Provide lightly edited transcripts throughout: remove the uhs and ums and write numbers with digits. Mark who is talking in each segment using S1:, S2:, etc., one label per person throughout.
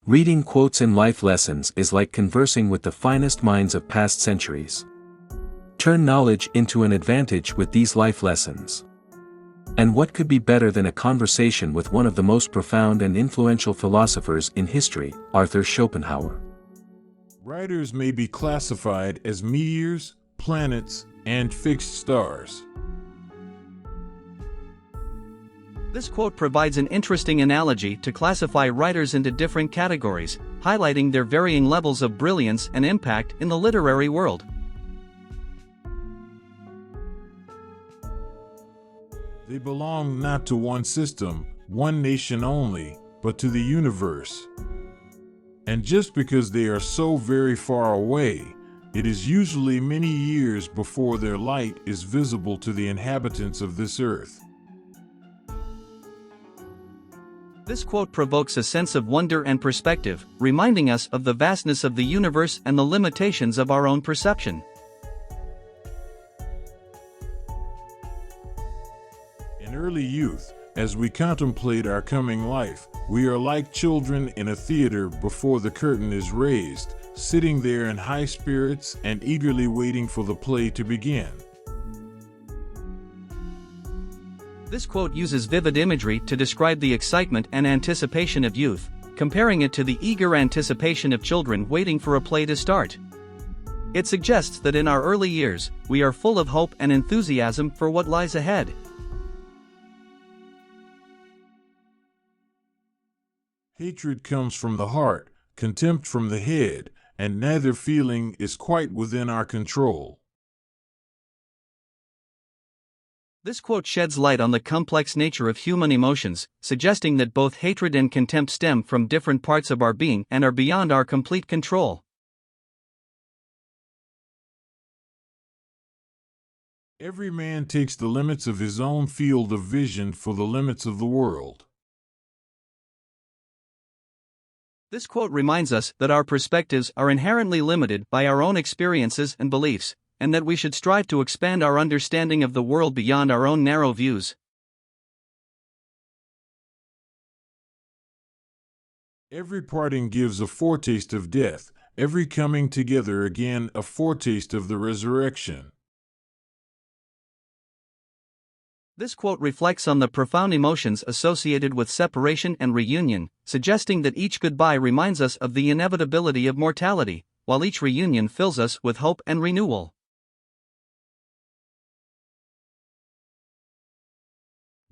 S1: Reading quotes in life lessons is like conversing with the finest minds of past centuries. Turn knowledge into an advantage with these life lessons. And what could be better than a conversation with one of the most profound and influential philosophers in history, Arthur Schopenhauer?
S2: Writers may be classified as meteors, planets, and fixed stars.
S3: This quote provides an interesting analogy to classify writers into different categories, highlighting their varying levels of brilliance and impact in the literary world.
S2: They belong not to one system, one nation only, but to the universe. And just because they are so very far away, it is usually many years before their light is visible to the inhabitants of this earth.
S3: This quote provokes a sense of wonder and perspective, reminding us of the vastness of the universe and the limitations of our own perception.
S2: In early youth, as we contemplate our coming life, we are like children in a theater before the curtain is raised, sitting there in high spirits and eagerly waiting for the play to begin.
S3: This quote uses vivid imagery to describe the excitement and anticipation of youth, comparing it to the eager anticipation of children waiting for a play to start. It suggests that in our early years, we are full of hope and enthusiasm for what lies ahead.
S2: Hatred comes from the heart, contempt from the head, and neither feeling is quite within our control.
S3: This quote sheds light on the complex nature of human emotions, suggesting that both hatred and contempt stem from different parts of our being and are beyond our complete control.
S2: Every man takes the limits of his own field of vision for the limits of the world.
S3: This quote reminds us that our perspectives are inherently limited by our own experiences and beliefs, and that we should strive to expand our understanding of the world beyond our own narrow views.
S2: Every parting gives a foretaste of death, every coming together again a foretaste of the resurrection.
S3: This quote reflects on the profound emotions associated with separation and reunion, suggesting that each goodbye reminds us of the inevitability of mortality, while each reunion fills us with hope and renewal.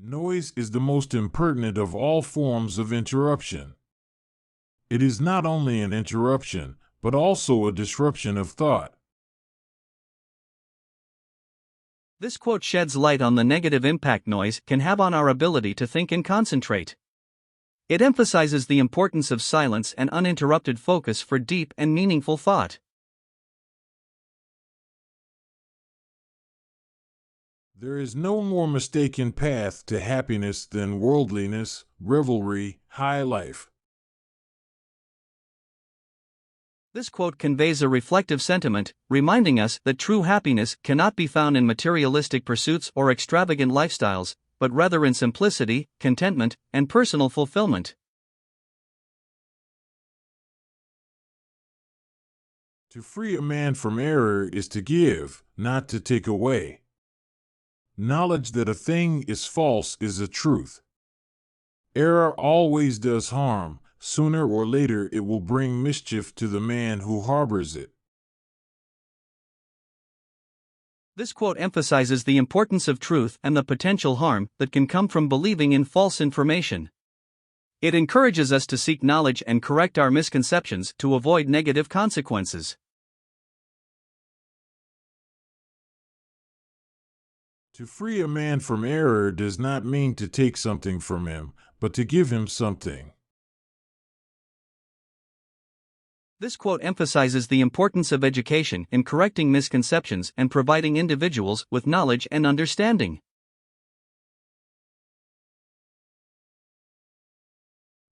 S2: Noise is the most impertinent of all forms of interruption. It is not only an interruption, but also a disruption of thought.
S3: This quote sheds light on the negative impact noise can have on our ability to think and concentrate. It emphasizes the importance of silence and uninterrupted focus for deep and meaningful thought.
S2: There is no more mistaken path to happiness than worldliness, revelry, high life.
S3: This quote conveys a reflective sentiment, reminding us that true happiness cannot be found in materialistic pursuits or extravagant lifestyles, but rather in simplicity, contentment, and personal fulfillment.
S2: To free a man from error is to give, not to take away. Knowledge that a thing is false is a truth. Error always does harm. Sooner or later it will bring mischief to the man who harbors it.
S3: This quote emphasizes the importance of truth and the potential harm that can come from believing in false information. It encourages us to seek knowledge and correct our misconceptions to avoid negative consequences.
S2: To free a man from error does not mean to take something from him, but to give him something.
S3: This quote emphasizes the importance of education in correcting misconceptions and providing individuals with knowledge and understanding.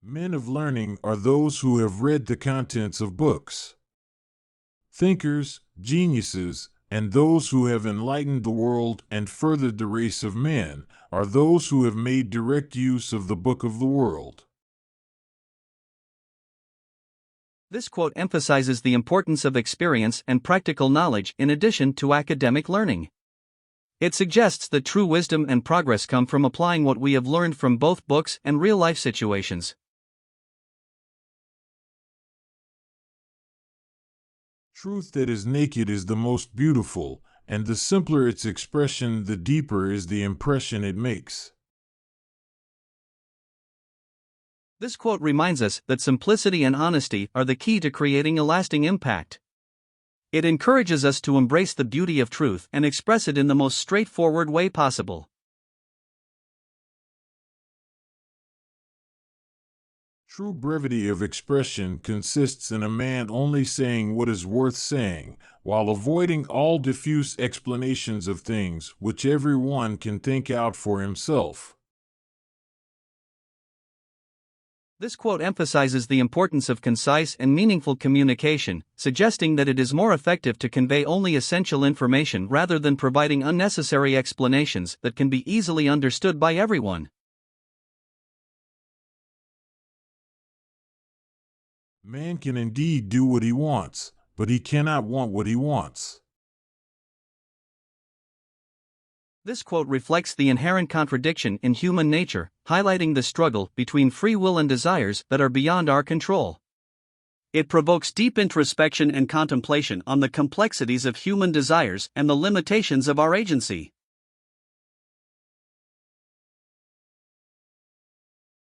S2: Men of learning are those who have read the contents of books. Thinkers, geniuses, and those who have enlightened the world and furthered the race of men are those who have made direct use of the book of the world.
S3: This quote emphasizes the importance of experience and practical knowledge in addition to academic learning. It suggests that true wisdom and progress come from applying what we have learned from both books and real-life situations.
S2: Truth that is naked is the most beautiful, and the simpler its expression, the deeper is the impression it makes.
S3: This quote reminds us that simplicity and honesty are the key to creating a lasting impact. It encourages us to embrace the beauty of truth and express it in the most straightforward way possible.
S2: True brevity of expression consists in a man only saying what is worth saying, while avoiding all diffuse explanations of things which every one can think out for himself.
S3: This quote emphasizes the importance of concise and meaningful communication, suggesting that it is more effective to convey only essential information rather than providing unnecessary explanations that can be easily understood by everyone.
S2: Man can indeed do what he wants, but he cannot want what he wants.
S3: This quote reflects the inherent contradiction in human nature, highlighting the struggle between free will and desires that are beyond our control. It provokes deep introspection and contemplation on the complexities of human desires and the limitations of our agency.